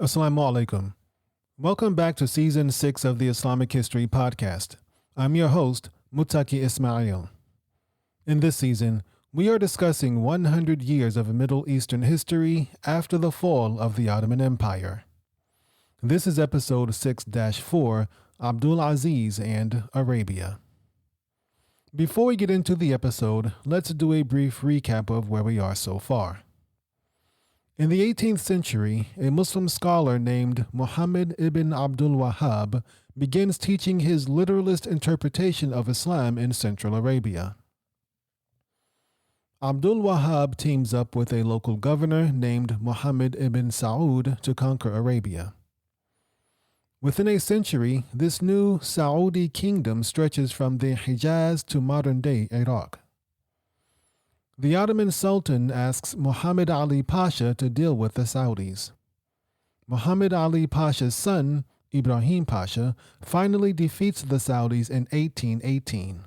Assalamu alaikum. Welcome back to Season 6 of the Islamic History Podcast. I'm your host, Muttaqi Ismail. In this season, we are discussing 100 years of Middle Eastern history after the fall of the Ottoman Empire. This is episode 6-4, Abdulaziz and Arabia. Before we get into the episode, let's do a brief recap of where we are so far. In the 18th century, a Muslim scholar named Muhammad ibn Abdul Wahhab begins teaching his literalist interpretation of Islam in Central Arabia. Abdul Wahhab teams up with a local governor named Muhammad ibn Saud to conquer Arabia. Within a century, this new Saudi kingdom stretches from the Hijaz to modern-day Iraq. The Ottoman Sultan asks Muhammad Ali Pasha to deal with the Saudis. Muhammad Ali Pasha's son, Ibrahim Pasha, finally defeats the Saudis in 1818.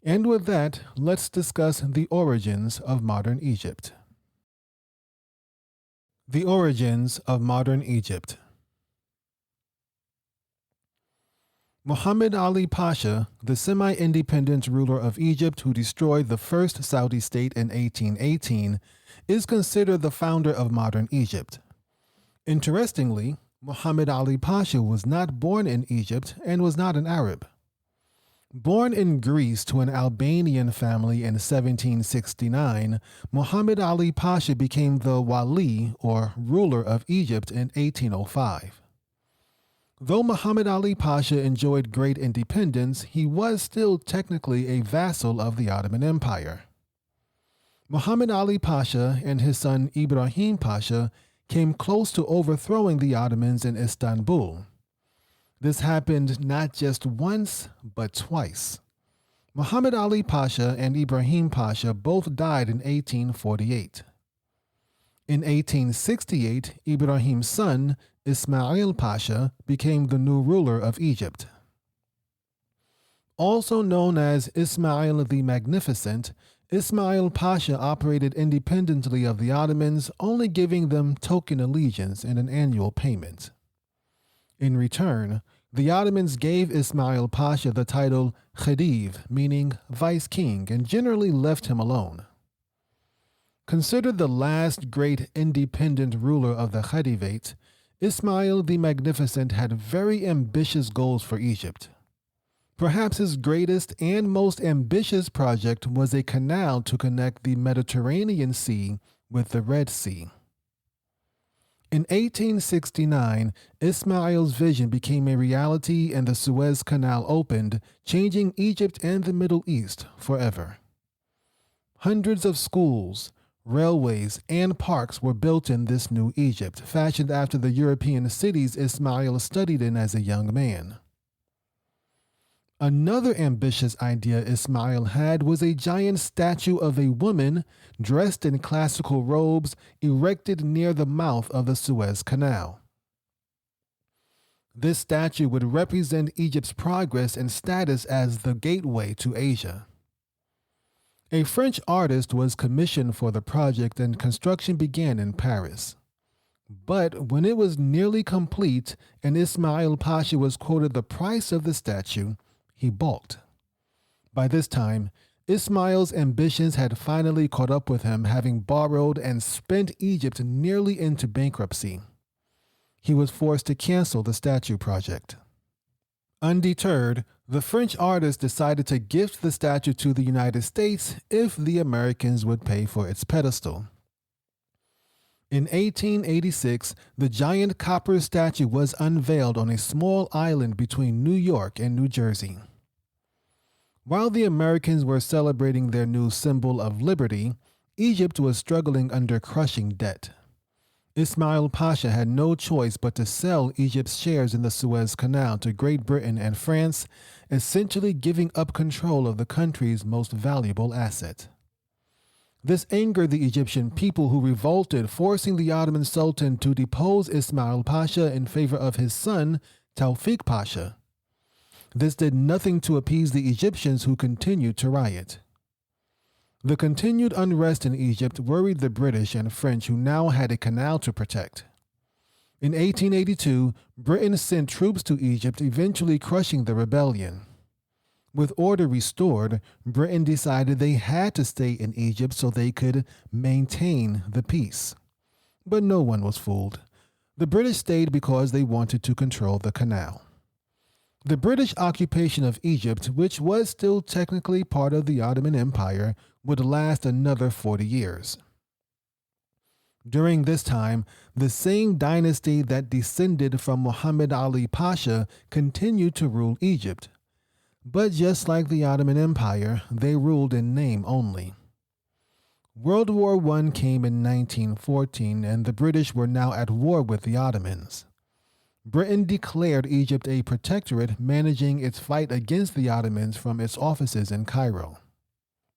And with that, let's discuss the origins of modern Egypt. The origins of modern Egypt. Muhammad Ali Pasha, the semi-independent ruler of Egypt who destroyed the first Saudi state in 1818, is considered the founder of modern Egypt. Interestingly, Muhammad Ali Pasha was not born in Egypt and was not an Arab. Born in Greece to an Albanian family in 1769, Muhammad Ali Pasha became the Wali, or ruler of Egypt, in 1805. Though Muhammad Ali Pasha enjoyed great independence, he was still technically a vassal of the Ottoman Empire. Muhammad Ali Pasha and his son Ibrahim Pasha came close to overthrowing the Ottomans in Istanbul. This happened not just once, but twice. Muhammad Ali Pasha and Ibrahim Pasha both died in 1848. In 1868, Ibrahim's son, Ismail Pasha, became the new ruler of Egypt. Also known as Ismail the Magnificent, Ismail Pasha operated independently of the Ottomans, only giving them token allegiance and an annual payment. In return, the Ottomans gave Ismail Pasha the title Khedive, meaning vice king, and generally left him alone. Considered the last great independent ruler of the Khedivate, Ismail the Magnificent had very ambitious goals for Egypt. Perhaps his greatest and most ambitious project was a canal to connect the Mediterranean Sea with the Red Sea. In 1869, Ismail's vision became a reality and the Suez Canal opened, changing Egypt and the Middle East forever. Hundreds of schools, railways, and parks were built in this new Egypt, fashioned after the European cities Ismail studied in as a young man. Another ambitious idea Ismail had was a giant statue of a woman dressed in classical robes erected near the mouth of the Suez Canal. This statue would represent Egypt's progress and status as the gateway to Asia. A French artist was commissioned for the project and construction began in Paris. But when it was nearly complete and Ismail Pasha was quoted the price of the statue, he balked. By this time, Ismail's ambitions had finally caught up with him, having borrowed and spent Egypt nearly into bankruptcy. He was forced to cancel the statue project. Undeterred, the French artist decided to gift the statue to the United States if the Americans would pay for its pedestal. In 1886, the giant copper statue was unveiled on a small island between New York and New Jersey. While the Americans were celebrating their new symbol of liberty, Egypt was struggling under crushing debt. Ismail Pasha had no choice but to sell Egypt's shares in the Suez Canal to Great Britain and France, essentially giving up control of the country's most valuable asset. This angered the Egyptian people who revolted, forcing the Ottoman Sultan to depose Ismail Pasha in favor of his son, Tawfiq Pasha. This did nothing to appease the Egyptians who continued to riot. The continued unrest in Egypt worried the British and French, who now had a canal to protect. In 1882, Britain sent troops to Egypt, eventually crushing the rebellion. With order restored, Britain decided they had to stay in Egypt so they could maintain the peace. But no one was fooled. The British stayed because they wanted to control the canal. The British occupation of Egypt, which was still technically part of the Ottoman Empire, would last another 40 years. During this time, the same dynasty that descended from Muhammad Ali Pasha continued to rule Egypt. But just like the Ottoman Empire, they ruled in name only. World War I came in 1914, and the British were now at war with the Ottomans. Britain declared Egypt a protectorate, managing its fight against the Ottomans from its offices in Cairo.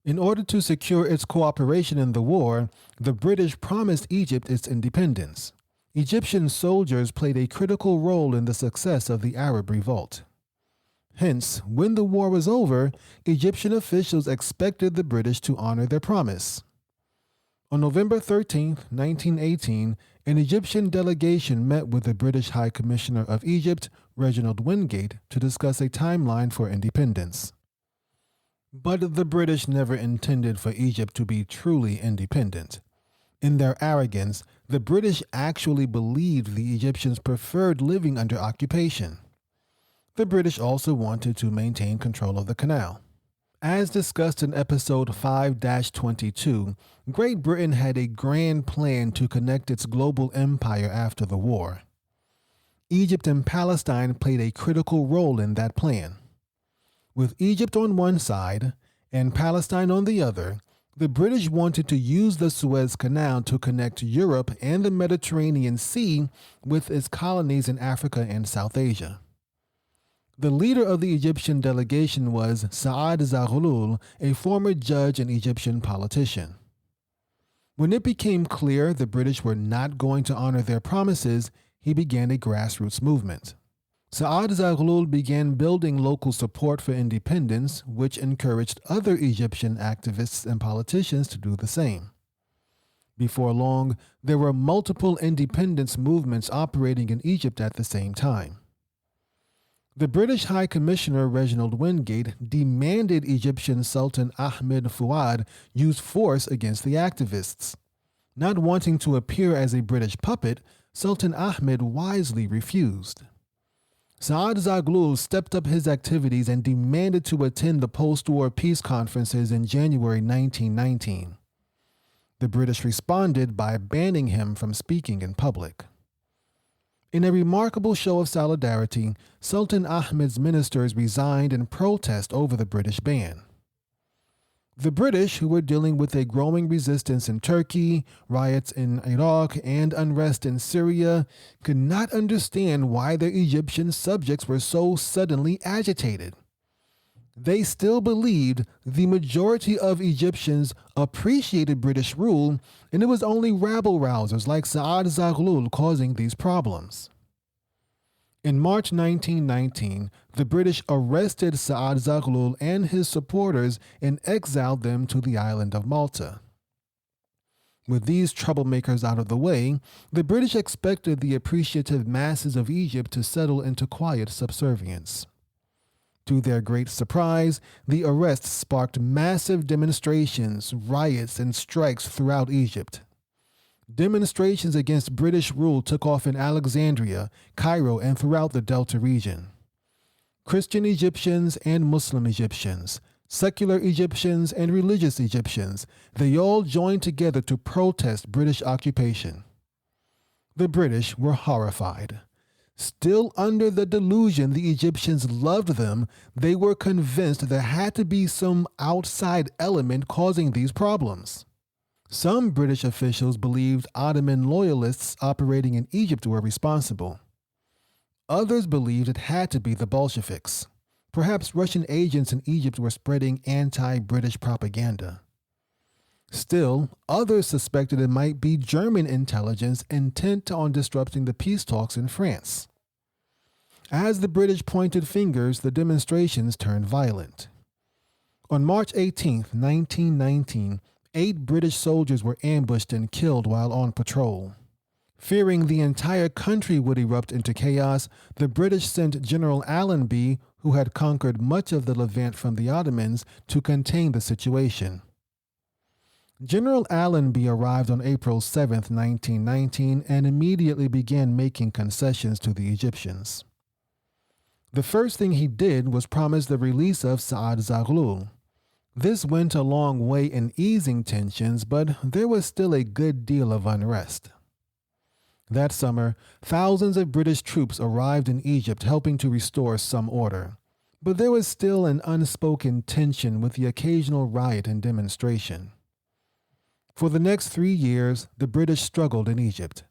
In order to secure its cooperation in the war, the British promised Egypt its independence. Egyptian soldiers played a critical role in the success of the Arab revolt. Hence, when the war was over, Egyptian officials expected the British to honor their promise. On November 13, 1918, an Egyptian delegation met with the British High Commissioner of Egypt, Reginald Wingate, to discuss a timeline for independence. But the British never intended for Egypt to be truly independent. In their arrogance, the British actually believed the Egyptians preferred living under occupation. The British also wanted to maintain control of the canal. As discussed in episode 5-22, Great Britain had a grand plan to connect its global empire after the war. Egypt and Palestine played a critical role in that plan. With Egypt on one side and Palestine on the other, the British wanted to use the Suez Canal to connect Europe and the Mediterranean Sea with its colonies in Africa and South Asia. The leader of the Egyptian delegation was Saad Zaghloul, a former judge and Egyptian politician. When it became clear the British were not going to honor their promises, he began a grassroots movement. Saad Zaghloul began building local support for independence, which encouraged other Egyptian activists and politicians to do the same. Before long, there were multiple independence movements operating in Egypt at the same time. The British High Commissioner Reginald Wingate demanded Egyptian Sultan Ahmed Fuad use force against the activists. Not wanting to appear as a British puppet, Sultan Ahmed wisely refused. Saad Zaghloul stepped up his activities and demanded to attend the post-war peace conferences in January 1919. The British responded by banning him from speaking in public. In a remarkable show of solidarity, Sultan Ahmed's ministers resigned in protest over the British ban. The British, who were dealing with a growing resistance in Turkey, riots in Iraq, and unrest in Syria, could not understand why their Egyptian subjects were so suddenly agitated. They still believed the majority of Egyptians appreciated British rule, and it was only rabble-rousers like Saad Zaghloul causing these problems. In March 1919, the British arrested Saad Zaghloul and his supporters and exiled them to the island of Malta. With these troublemakers out of the way, the British expected the appreciative masses of Egypt to settle into quiet subservience. To their great surprise, the arrests sparked massive demonstrations, riots, and strikes throughout Egypt. Demonstrations against British rule took off in Alexandria, Cairo, and throughout the Delta region. Christian Egyptians and Muslim Egyptians, secular Egyptians and religious Egyptians, they all joined together to protest British occupation. The British were horrified. Still under the delusion the Egyptians loved them, they were convinced there had to be some outside element causing these problems. Some British officials believed Ottoman loyalists operating in Egypt were responsible. Others believed it had to be the Bolsheviks. Perhaps Russian agents in Egypt were spreading anti-British propaganda. Still, others suspected it might be German intelligence intent on disrupting the peace talks in France. As the British pointed fingers, the demonstrations turned violent. On March 18, 1919, 8 British soldiers were ambushed and killed while on patrol. Fearing the entire country would erupt into chaos, the British sent General Allenby, who had conquered much of the Levant from the Ottomans, to contain the situation. General Allenby arrived on April 7, 1919, and immediately began making concessions to the Egyptians. The first thing he did was promise the release of Saad Zaghloul. This went a long way in easing tensions, but there was still a good deal of unrest. That summer, thousands of British troops arrived in Egypt helping to restore some order. But there was still an unspoken tension with the occasional riot and demonstration. For the next 3 years, the British struggled in Egypt.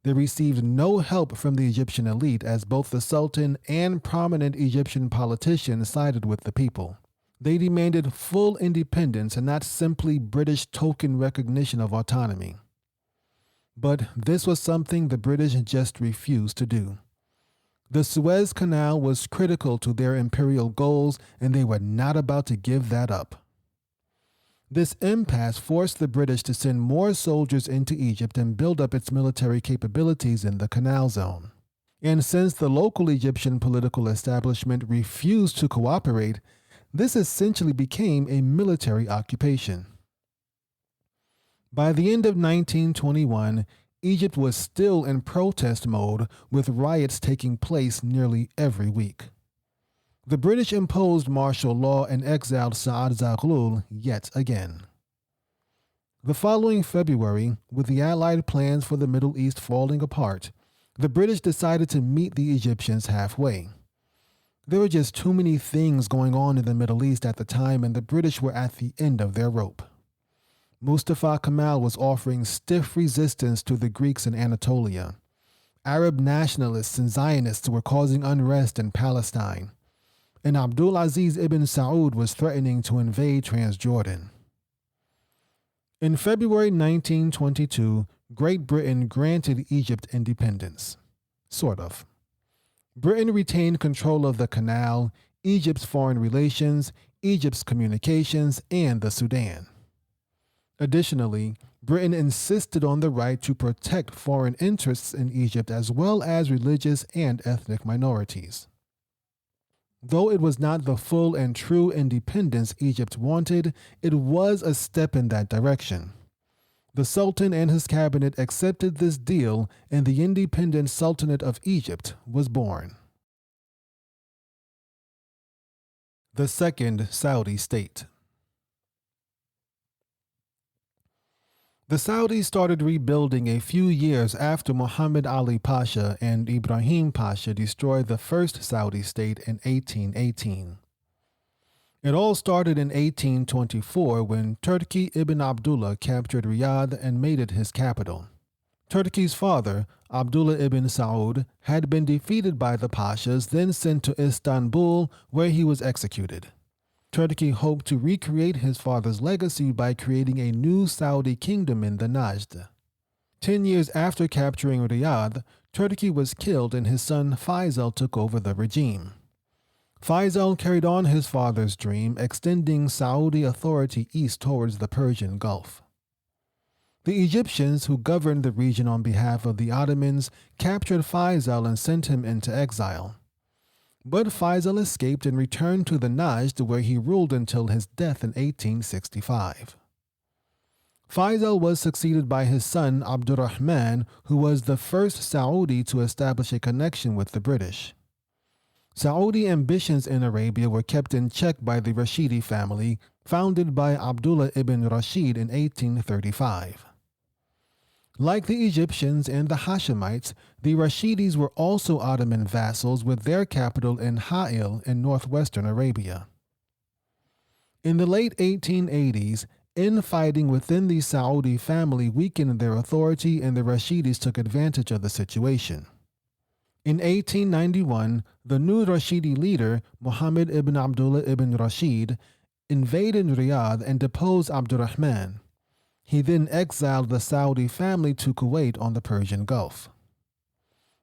They received no help from the Egyptian elite as both the Sultan and prominent Egyptian politicians sided with the people. They demanded full independence and not simply British token recognition of autonomy. But this was something the British just refused to do. The Suez Canal was critical to their imperial goals, and they were not about to give that up. This impasse forced the British to send more soldiers into Egypt and build up its military capabilities in the Canal Zone. And since the local Egyptian political establishment refused to cooperate, this essentially became a military occupation. By the end of 1921, Egypt was still in protest mode, with riots taking place nearly every week. The British imposed martial law and exiled Saad Zaghloul yet again. The following February, with the Allied plans for the Middle East falling apart, the British decided to meet the Egyptians halfway. There were just too many things going on in the Middle East at the time, and the British were at the end of their rope. Mustafa Kemal was offering stiff resistance to the Greeks in Anatolia. Arab nationalists and Zionists were causing unrest in Palestine. And Abdulaziz ibn Saud was threatening to invade Transjordan. In February 1922, Great Britain granted Egypt independence. Sort of. Britain retained control of the canal, Egypt's foreign relations, Egypt's communications, and the Sudan. Additionally, Britain insisted on the right to protect foreign interests in Egypt as well as religious and ethnic minorities. Though it was not the full and true independence Egypt wanted, it was a step in that direction. The Sultan and his cabinet accepted this deal, and the independent Sultanate of Egypt was born. The Second Saudi State. The Saudis started rebuilding a few years after Muhammad Ali Pasha and Ibrahim Pasha destroyed the first Saudi state in 1818. It all started in 1824 when Turki ibn Abdullah captured Riyadh and made it his capital. Turki's father, Abdullah ibn Saud, had been defeated by the Pashas, then sent to Istanbul, where he was executed. Turki hoped to recreate his father's legacy by creating a new Saudi kingdom in the Najd. 10 years after capturing Riyadh, Turki was killed and his son Faisal took over the regime. Faisal carried on his father's dream, extending Saudi authority east towards the Persian Gulf. The Egyptians, who governed the region on behalf of the Ottomans, captured Faisal and sent him into exile. But Faisal escaped and returned to the Najd, where he ruled until his death in 1865. Faisal was succeeded by his son Abdurrahman, who was the first Saudi to establish a connection with the British. Saudi ambitions in Arabia were kept in check by the Rashidi family, founded by Abdullah ibn Rashid in 1835. Like the Egyptians and the Hashemites, the Rashidis were also Ottoman vassals with their capital in Ha'il in northwestern Arabia. In the late 1880s, infighting within the Saudi family weakened their authority and the Rashidis took advantage of the situation. In 1891, the new Rashidi leader, Muhammad ibn Abdullah ibn Rashid, invaded Riyadh and deposed Abdurrahman. He then exiled the Saudi family to Kuwait on the Persian Gulf.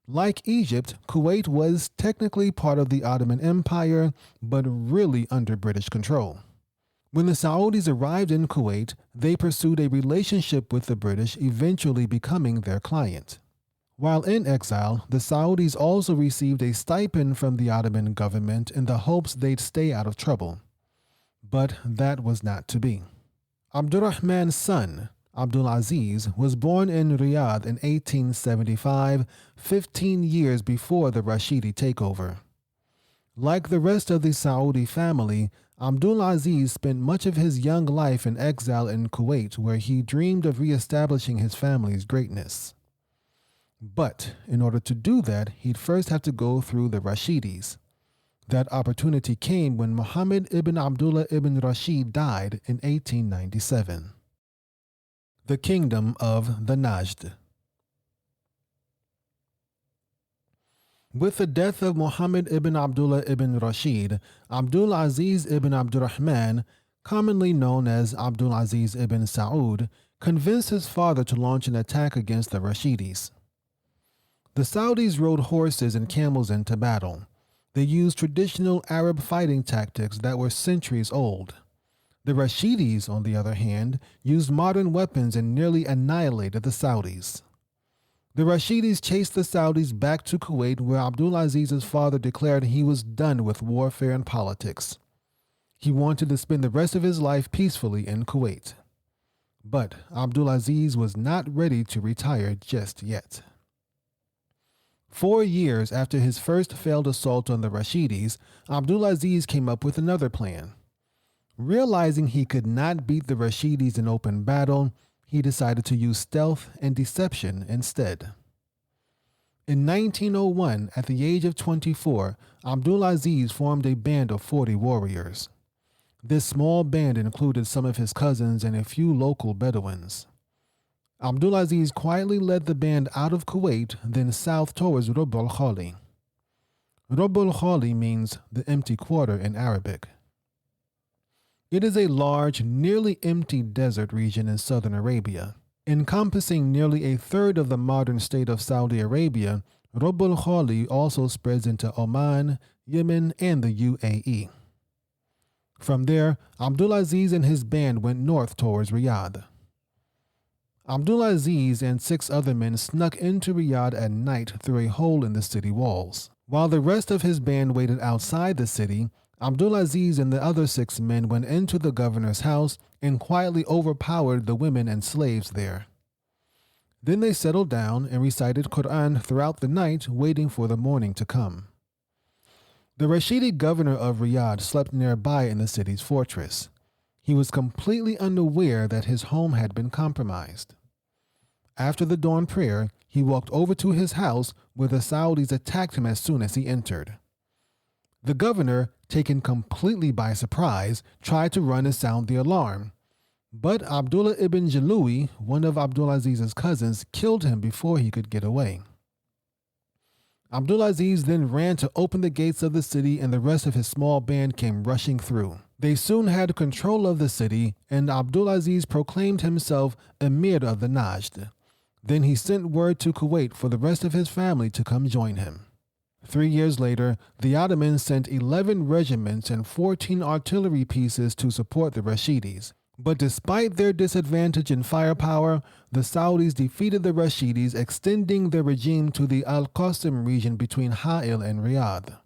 Like Egypt, Kuwait was technically part of the Ottoman Empire, but really under British control. When the Saudis arrived in Kuwait, they pursued a relationship with the British, eventually becoming their client. While in exile, the Saudis also received a stipend from the Ottoman government in the hopes they'd stay out of trouble. But that was not to be. Abdurrahman's son, Abdulaziz, was born in Riyadh in 1875, 15 years before the Rashidi takeover. Like the rest of the Saudi family, Abdulaziz spent much of his young life in exile in Kuwait, where he dreamed of reestablishing his family's greatness. But in order to do that, he'd first have to go through the Rashidis. That opportunity came when Muhammad ibn Abdullah ibn Rashid died in 1897. The Kingdom of the Najd. With the death of Muhammad ibn Abdullah ibn Rashid, Abdulaziz ibn Abdurrahman, commonly known as Abdulaziz ibn Saud, convinced his father to launch an attack against the Rashidis. The Saudis rode horses and camels into battle. They used traditional Arab fighting tactics that were centuries old. The Rashidis, on the other hand, used modern weapons and nearly annihilated the Saudis. The Rashidis chased the Saudis back to Kuwait, where Abdulaziz's father declared he was done with warfare and politics. He wanted to spend the rest of his life peacefully in Kuwait. But Abdulaziz was not ready to retire just yet. 4 years after his first failed assault on the Rashidis, Abdulaziz came up with another plan. Realizing he could not beat the Rashidis in open battle, he decided to use stealth and deception instead. In 1901, at the age of 24, Abdulaziz formed a band of 40 warriors. This small band included some of his cousins and a few local Bedouins. Abdulaziz quietly led the band out of Kuwait, then south towards Rub al-Khali. Rub al-Khali means the empty quarter in Arabic. It is a large, nearly empty desert region in southern Arabia. Encompassing nearly a third of the modern state of Saudi Arabia, Rub al-Khali also spreads into Oman, Yemen, and the UAE. From there, Abdulaziz and his band went north towards Riyadh. Abdulaziz and 6 other men snuck into Riyadh at night through a hole in the city walls. While the rest of his band waited outside the city, Abdulaziz and the other 6 men went into the governor's house and quietly overpowered the women and slaves there. Then they settled down and recited Quran throughout the night, waiting for the morning to come. The Rashidi governor of Riyadh slept nearby in the city's fortress. He was completely unaware that his home had been compromised. After the dawn prayer, he walked over to his house, where the Saudis attacked him as soon as he entered. The governor, taken completely by surprise, tried to run and sound the alarm. But Abdullah ibn Jalui, one of Abdulaziz's cousins, killed him before he could get away. Abdulaziz then ran to open the gates of the city, and the rest of his small band came rushing through. They soon had control of the city, and Abdulaziz proclaimed himself Emir of the Najd. Then he sent word to Kuwait for the rest of his family to come join him. 3 years later, the Ottomans sent 11 regiments and 14 artillery pieces to support the Rashidis. But despite their disadvantage in firepower, the Saudis defeated the Rashidis, extending their regime to the Al-Qasim region between Ha'il and Riyadh.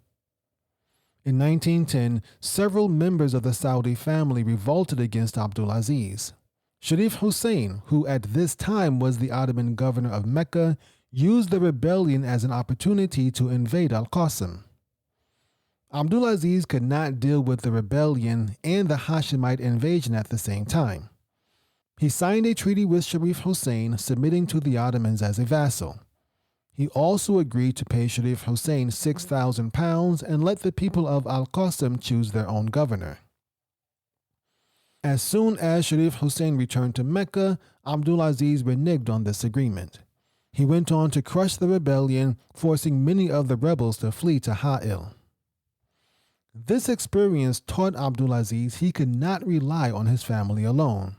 In 1910, several members of the Saudi family revolted against Abdulaziz. Sharif Hussein, who at this time was the Ottoman governor of Mecca, used the rebellion as an opportunity to invade Al-Qasim. Abdulaziz could not deal with the rebellion and the Hashemite invasion at the same time. He signed a treaty with Sharif Hussein, submitting to the Ottomans as a vassal. He also agreed to pay Sharif Hussein £6,000 and let the people of Al-Qasim choose their own governor. As soon as Sharif Hussein returned to Mecca, Abdulaziz reneged on this agreement. He went on to crush the rebellion, forcing many of the rebels to flee to Ha'il. This experience taught Abdulaziz he could not rely on his family alone.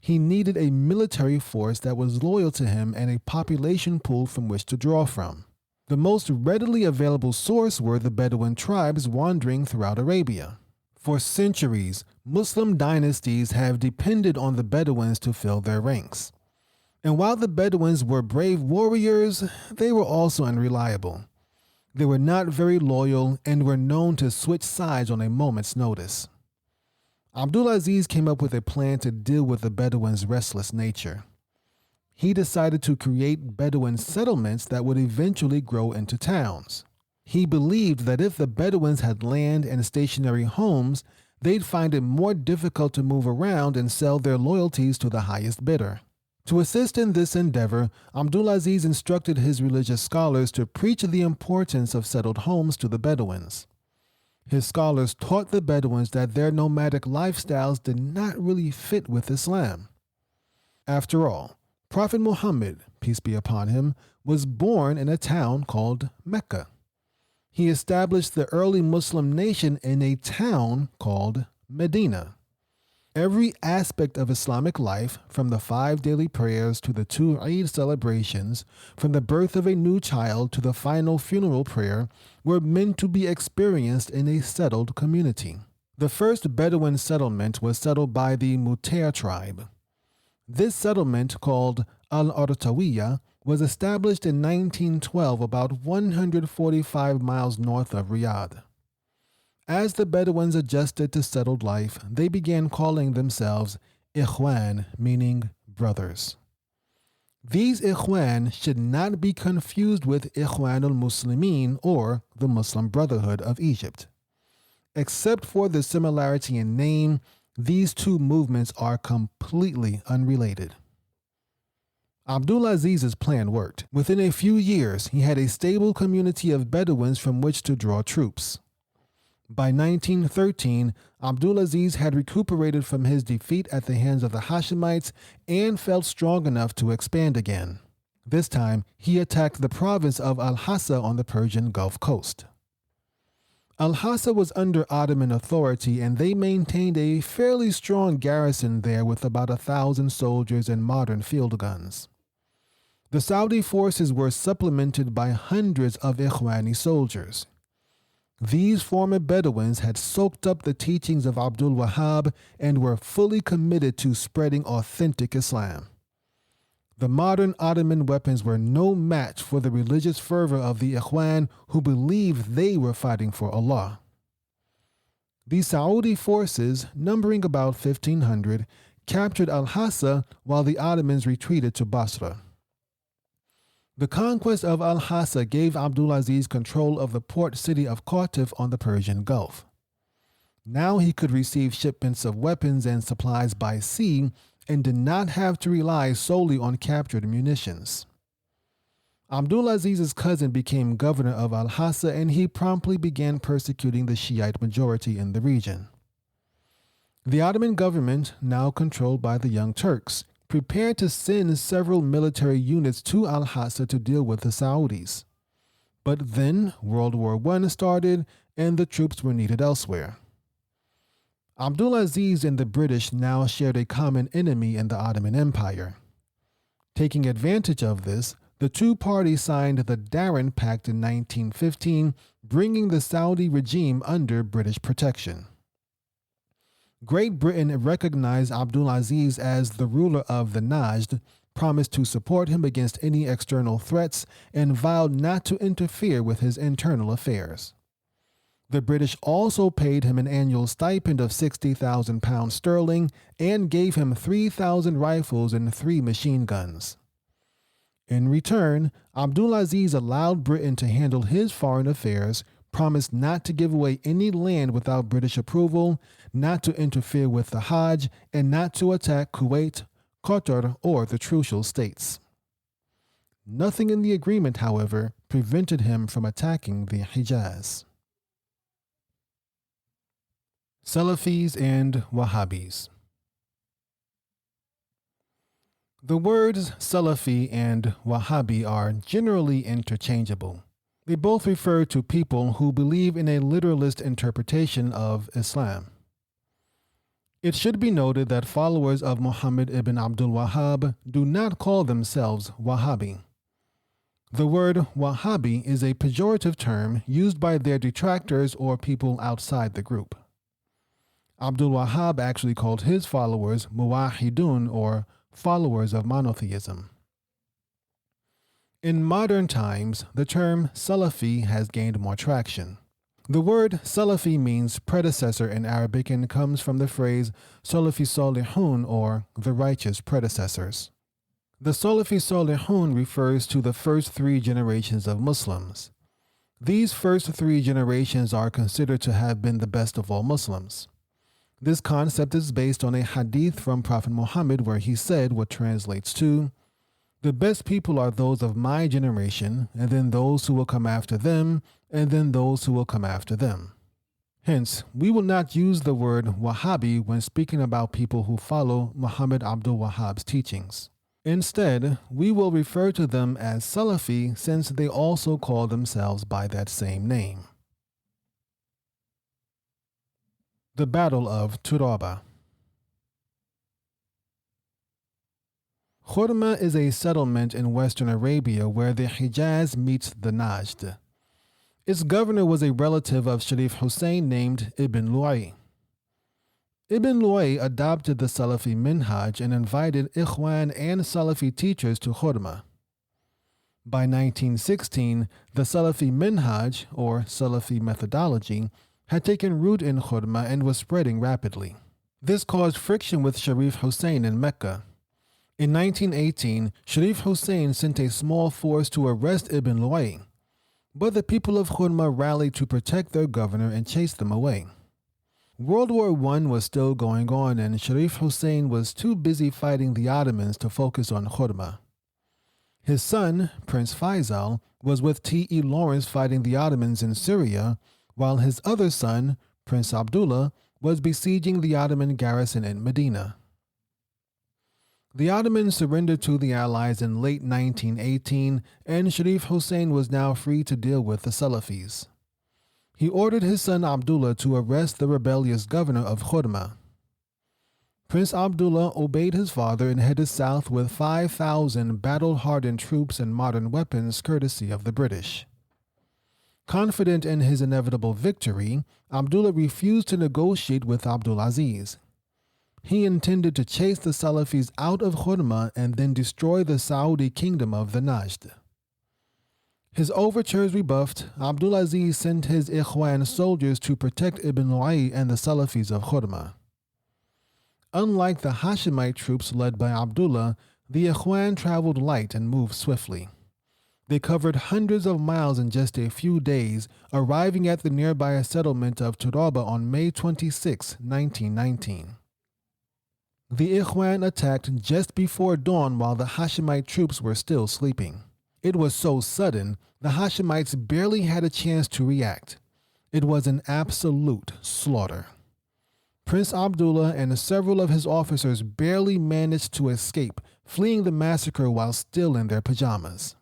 He needed a military force that was loyal to him and a population pool from which to draw from. The most readily available source were the Bedouin tribes wandering throughout Arabia. For centuries, Muslim dynasties have depended on the Bedouins to fill their ranks. And while the Bedouins were brave warriors, they were also unreliable. They were not very loyal and were known to switch sides on a moment's notice. Abdulaziz came up with a plan to deal with the Bedouins' restless nature. He decided to create Bedouin settlements that would eventually grow into towns. He believed that if the Bedouins had land and stationary homes, they'd find it more difficult to move around and sell their loyalties to the highest bidder. To assist in this endeavor, Abdulaziz instructed his religious scholars to preach the importance of settled homes to the Bedouins. His scholars taught the Bedouins that their nomadic lifestyles did not really fit with Islam. After all, Prophet Muhammad, peace be upon him, was born in a town called Mecca. He established the early Muslim nation in a town called Medina. Every aspect of Islamic life, from the 5 daily prayers to the 2 Eid celebrations, from the birth of a new child to the final funeral prayer, were meant to be experienced in a settled community. The first Bedouin settlement was settled by the Muter tribe. This settlement, called Al-Artawiya, was established in 1912 about 145 miles north of Riyadh. As the Bedouins adjusted to settled life, they began calling themselves Ikhwan, meaning brothers. These Ikhwan should not be confused with Ikhwan al-Muslimin, or the Muslim Brotherhood of Egypt. Except for the similarity in name, these two movements are completely unrelated. Abdulaziz's plan worked. Within a few years, he had a stable community of Bedouins from which to draw troops. By 1913, Abdulaziz had recuperated from his defeat at the hands of the Hashemites and felt strong enough to expand again. This time, he attacked the province of Al-Hasa on the Persian Gulf Coast. Al-Hasa was under Ottoman authority, and they maintained a fairly strong garrison there with about 1,000 soldiers and modern field guns. The Saudi forces were supplemented by hundreds of Ikhwani soldiers. These former Bedouins had soaked up the teachings of Abdul Wahhab and were fully committed to spreading authentic Islam. The modern Ottoman weapons were no match for the religious fervor of the Ikhwan, who believed they were fighting for Allah. The Saudi forces, numbering about 1,500, captured Al-Hasa while the Ottomans retreated to Basra. The conquest of Al-Hasa gave Abdulaziz control of the port city of Qatif on the Persian Gulf. Now he could receive shipments of weapons and supplies by sea and did not have to rely solely on captured munitions. Abdulaziz's cousin became governor of Al-Hasa, and he promptly began persecuting the Shiite majority in the region. The Ottoman government, now controlled by the Young Turks, prepared to send several military units to Al-Hasa to deal with the Saudis. But then World War I started and the troops were needed elsewhere. Abdulaziz and the British now shared a common enemy in the Ottoman Empire. Taking advantage of this, the two parties signed the Darin Pact in 1915, bringing the Saudi regime under British protection. Great Britain recognized Abdulaziz as the ruler of the Najd, promised to support him against any external threats, and vowed not to interfere with his internal affairs. The British also paid him an annual stipend of £60,000 sterling and gave him 3,000 rifles and 3 machine guns. In return, Abdulaziz allowed Britain to handle his foreign affairs, promised not to give away any land without British approval, not to interfere with the Hajj, and not to attack Kuwait, Qatar, or the Trucial States. Nothing in the agreement, however, prevented him from attacking the Hijaz. Salafis and Wahhabis. The words Salafi and Wahhabi are generally interchangeable. They both refer to people who believe in a literalist interpretation of Islam. It should be noted that followers of Muhammad ibn Abdul Wahhab do not call themselves Wahhabi. The word Wahhabi is a pejorative term used by their detractors or people outside the group. Abdul Wahhab actually called his followers Muwahhidun, or followers of monotheism. In modern times, the term Salafi has gained more traction. The word Salafi means predecessor in Arabic and comes from the phrase Salafi Salihun, or the righteous predecessors. The Salafi Salihun refers to the first 3 generations of Muslims. These first 3 generations are considered to have been the best of all Muslims. This concept is based on a hadith from Prophet Muhammad where he said what translates to, "The best people are those of my generation, and then those who will come after them, and then those who will come after them." Hence, we will not use the word Wahhabi when speaking about people who follow Muhammad Abdul Wahhab's teachings. Instead, we will refer to them as Salafi since they also call themselves by that same name. The Battle of Turaba. Khurma is a settlement in western Arabia where the Hijaz meets the Najd. Its governor was a relative of Sharif Hussein named Ibn Lu'ay. Ibn Lu'ay adopted the Salafi minhaj and invited Ikhwan and Salafi teachers to Khurma. By 1916, the Salafi minhaj, or Salafi methodology, had taken root in Khurma and was spreading rapidly. This caused friction with Sharif Hussein in Mecca. In 1918, Sharif Hussein sent a small force to arrest Ibn Lu'ay, but the people of Khurma rallied to protect their governor and chased them away. World War I was still going on, and Sharif Hussein was too busy fighting the Ottomans to focus on Khurma. His son, Prince Faisal, was with T.E. Lawrence fighting the Ottomans in Syria, while his other son, Prince Abdullah, was besieging the Ottoman garrison in Medina. The Ottomans surrendered to the Allies in late 1918, and Sharif Hussein was now free to deal with the Salafis. He ordered his son Abdullah to arrest the rebellious governor of Khurma. Prince Abdullah obeyed his father and headed south with 5,000 battle-hardened troops and modern weapons courtesy of the British. Confident in his inevitable victory, Abdullah refused to negotiate with Abdulaziz. He intended to chase the Salafis out of Khurma and then destroy the Saudi kingdom of the Najd. His overtures rebuffed, Abdulaziz sent his Ikhwan soldiers to protect Ibn Lu'ay and the Salafis of Khurma. Unlike the Hashemite troops led by Abdullah, the Ikhwan traveled light and moved swiftly. They covered hundreds of miles in just a few days, arriving at the nearby settlement of Turaba on May 26, 1919. The Ikhwan attacked just before dawn while the Hashemite troops were still sleeping. It was so sudden, the Hashemites barely had a chance to react. It was an absolute slaughter. Prince Abdullah and several of his officers barely managed to escape, fleeing the massacre while still in their pajamas.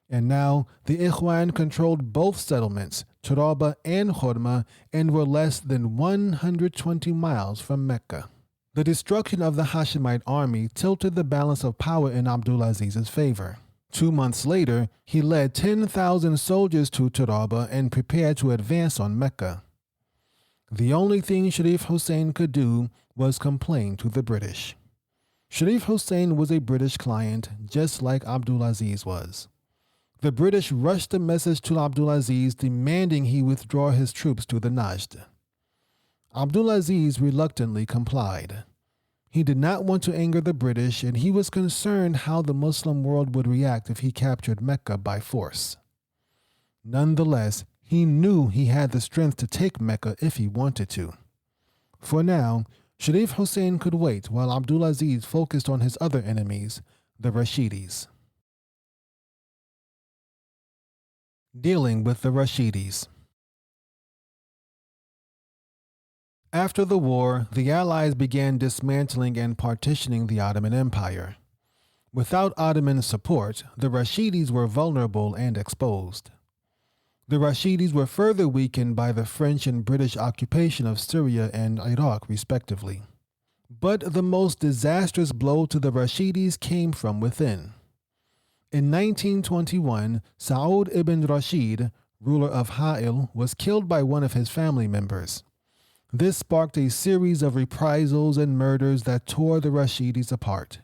And now, the Ikhwan controlled both settlements, Turaba and Khurma, and were less than 120 miles from Mecca. The destruction of the Hashemite army tilted the balance of power in Abdulaziz's favor. 2 months later, he led 10,000 soldiers to Turaba and prepared to advance on Mecca. The only thing Sharif Hussein could do was complain to the British. Sharif Hussein was a British client, just like Abdulaziz was. The British rushed a message to Abdulaziz demanding he withdraw his troops to the Najd. Abdulaziz reluctantly complied. He did not want to anger the British, and he was concerned how the Muslim world would react if he captured Mecca by force. Nonetheless, he knew he had the strength to take Mecca if he wanted to. For now, Sharif Hussein could wait while Abdulaziz focused on his other enemies, the Rashidis. Dealing with the Rashidis. After the war, the Allies began dismantling and partitioning the Ottoman Empire. Without Ottoman support, the Rashidis were vulnerable and exposed. The Rashidis were further weakened by the French and British occupation of Syria and Iraq, respectively. But the most disastrous blow to the Rashidis came from within. In 1921, Saud ibn Rashid, ruler of Ha'il, was killed by one of his family members. This sparked a series of reprisals and murders that tore the Rashidis apart.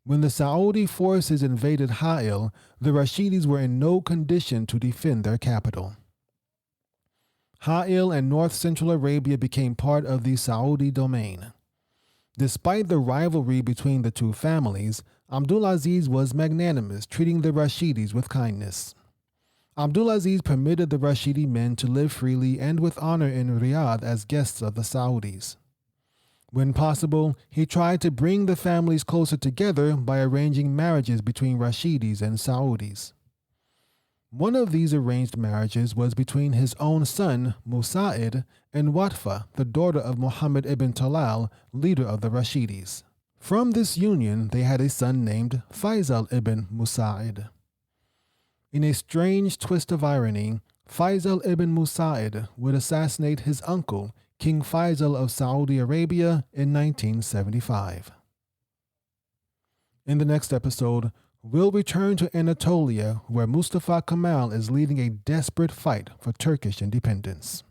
When the Saudi forces invaded Ha'il, the Rashidis were in no condition to defend their capital. Ha'il and north-central Arabia became part of the Saudi domain. Despite the rivalry between the two families, Abdulaziz was magnanimous, treating the Rashidis with kindness. Abdulaziz permitted the Rashidi men to live freely and with honor in Riyadh as guests of the Saudis. When possible, he tried to bring the families closer together by arranging marriages between Rashidis and Saudis. One of these arranged marriages was between his own son, Musa'id, and Watfa, the daughter of Muhammad ibn Talal, leader of the Rashidis. From this union, they had a son named Faisal ibn Musa'id. In a strange twist of irony, Faisal ibn Musa'id would assassinate his uncle, King Faisal of Saudi Arabia, in 1975. In the next episode, we'll return to Anatolia, where Mustafa Kemal is leading a desperate fight for Turkish independence.